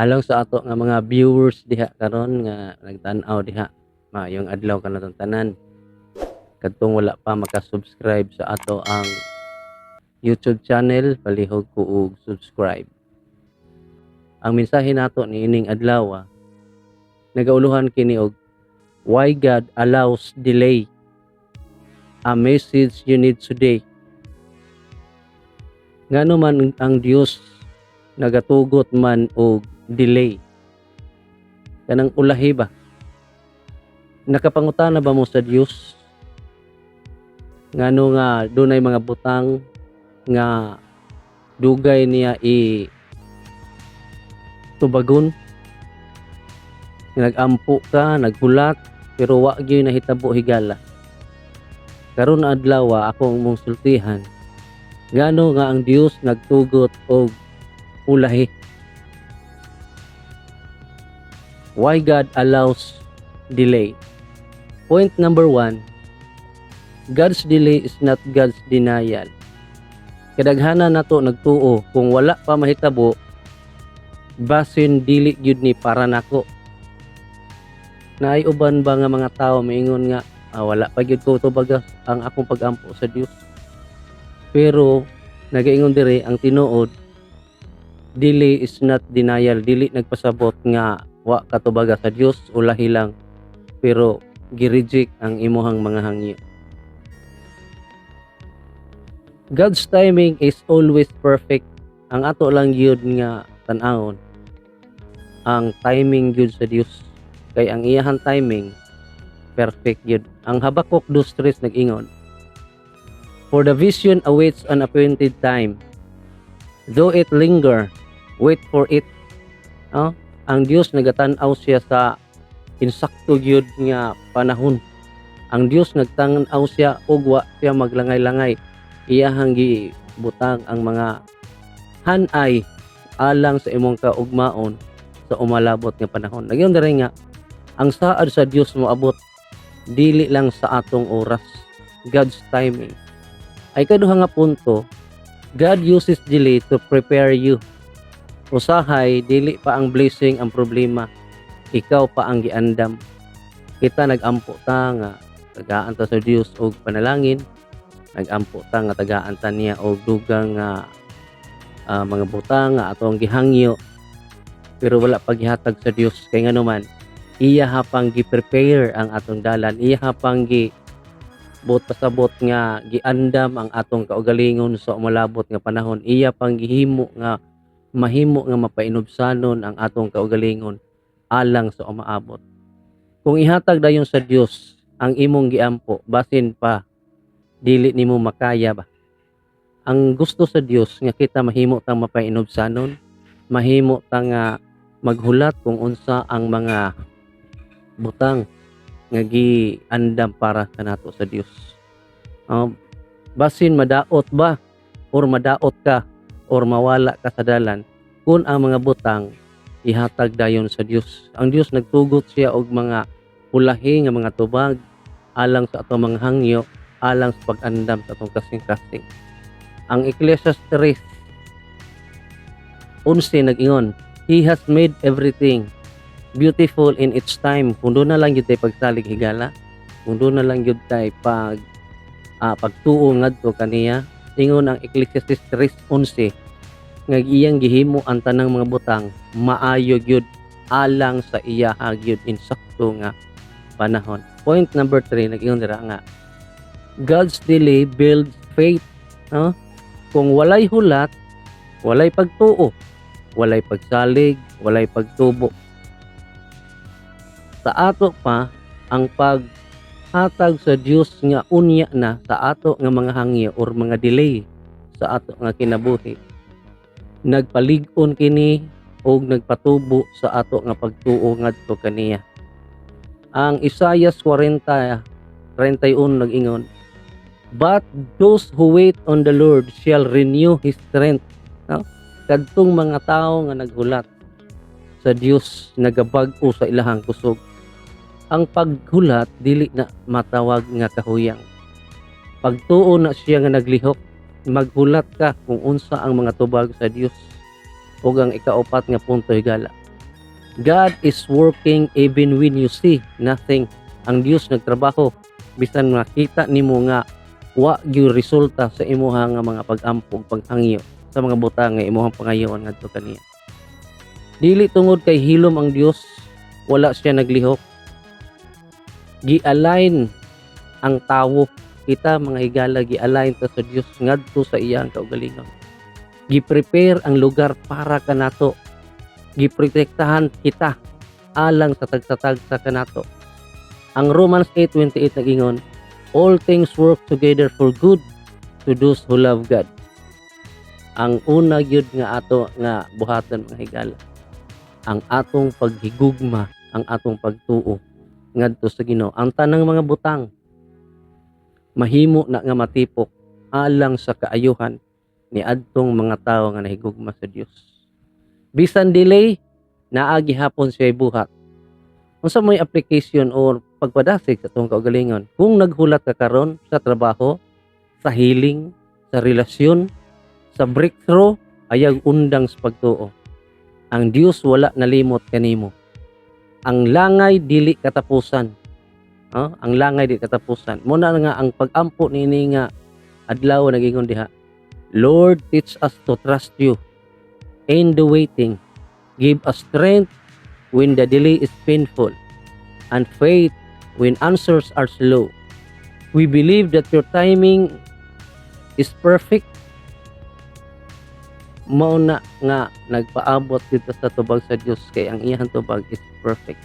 Along sa ato nga mga viewers diha karon nga nagtan-aw diha, maayong adlaw kanatong tanan. Kadtong wala pa maka-subscribe sa ato ang YouTube channel, palihog ko og subscribe. Ang mensahe nato niining adlaw, nagauluhan kini og why God allows delay. A message you need today. Ngano man ang Dios nagatugot man og delay? Kanang ulahi ba? Nakapangutana ba mo sa Dios? Ngano nga dunay mga butang nga dugay niya tubagon? Nagampo ka, naghulat, pero wa gyud nahitabo higala. Karon adlaw ako mong sultihan. Ngano nga ang Dios nagtugot og ulahi? Why God allows delay? Point number 1, God's delay is not God's denial. Kadaghanan nato nagtuo kung wala pa mahitabo, basin dili gyud ni para nako. Naay uban ba nga mga tao maingon nga wala pa gyud ko tubagas ang akong pag-ampo sa Dios. Pero nagaingon dire ang tinuod, delay is not denial. Dili nagpasabot nga wa katubaga sa Dios, ulahi lang, pero gi-reject ang imuhang mga hangyo. God's timing is always perfect. Ang ato lang gyud nga tan-awon ang timing gyud sa Dios, kay ang iyahang timing perfect gyud. Ang Habakuk 2:3 nag-ingon, for the vision awaits an appointed time, though it linger, wait for it. Ang Dios nagatan-aw siya sa insakto gyud nga panahon. Ang Dios nagtan-aw siya ug wa siya maglangay-langay. Iyahang gibutang ang mga hanay alang sa imong kaugmaon sa umalabot nga panahon. Nagyon diri nga ang saad sa Dios moabot dili lang sa atong oras. God's timing. Ay kaduha nga punto, God uses delay to prepare you. Usahay dili pa ang blessing ang problema, ikaw pa ang giandam. Kita nagampo ta nga tagaan ta sa Dios og panalangin, nagampo ta nga tagaan ta niya og dugang mga butang nga atong gihangyo, pero wala pa gihatag sa Dios. Kay ngano man, iya hapang gi-prepare ang atong dalan, iya hapang pasabot nga giandam ang atong kaugalingon sa umalabot nga panahon. Iya pang gihimo nga mahimo nga mapainobsanon ang atong kaugalingon alang sa umaabot. Kung ihatag dayon sa Dios ang imong giampo, basin pa dili nimo makaya ba? Ang gusto sa Dios nga kita mahimo tang mapainobsanon, mahimo tang maghulat kung unsa ang mga butang nga giandam para kanato sa Dios. Basin madaot ba or madaot ka or mawala ka sa dalan kung ang mga butang ihatag dayon sa Dios. Ang Dios nagtugot siya og mga ulahi nga mga tubag alang sa atong mga hangyo, alang sa pag-andam sa atong kasing-kasing. Ang Ecclesiastes 3:11 nag-ingon, He has made everything beautiful in its time. Kung doon na lang yun tayo pagsalig higala, kung doon na lang yun tayo pagtuo ngadto kaniya. Ingon ang Ecclesiastes 3:11 nga iyang gihimo ang tanang mga butang maayo gyud alang sa iya gyud insakto nga panahon. Point number 3 nag-ingon dira nga God's delay builds faith. Kung walay hulat, walay pagtuo, walay pagsalig, walay pagtubo. Sa ato pa ang paghatag sa Dios nga unya na sa ato nga mga hangyo or mga delay sa ato nga kinabuhi. Nagpalig-on kini og nagpatubo sa ato nga pagtuo ngadto kaniya. Ang Isaiah 40:31 nag-ingon, but those who wait on the Lord shall renew His strength. Kadtong mga tao nga naghulat sa Dios, nagabag-o sa ilahang kusog. Ang paghulat dili na matawag nga kahuyang. Pagtuo na siya nga naglihok, maghulat ka kung unsa ang mga tubag sa Dios. Ug ang ikaupat nga punto higala, God is working even when you see nothing. Ang Dios nagtrabaho bisan makita nimo nga wa gyud resulta sa imuha nga mga pag-ampog paghangyo sa mga butang nga imuhang pangayoon ngadto kaniya. Dili tungod kay hilom ang Dios, wala siya naglihok. Gi-align ang tawo, kita mga higala gi-align ta sa Dios ngadto sa iyang kaugalingon. Gi-prepare ang lugar para kanato. Giprotektahan kita alang sa tagsatag sa kanato. Ang Romans 8:28 nagingon, all things work together for good to those who love God. Ang una gyud nga ato nga buhaton mga higala, ang atong paghigugma, ang atong pagtuo ngadto sa Ginoo. Ang tanang mga butang mahimo na nga matipok alang sa kaayuhan ni adtong mga tawo nga nahigugma sa Dios. Bisan delay, naagi hapon siya buhat. Unsa may application or pagpadasig sa atong kaugalingon? Kung naghulat ka karon sa trabaho, sa healing, sa relasyon, sa breakthrough, ayag undang sa pagtuo. Ang Dios wala nalimot kanimo. Ang langay dili katapusan. Ang langay dili katapusan. Muna nga ang pag-ampo nini nga adlaw nagingon diha. Lord, teach us to trust you in the waiting. Give us strength when the delay is painful, and faith when answers are slow. We believe that your timing is perfect. Mao na nga nagpaabot dito sa tubag sa Dios kay ang iyang tubag is perfect.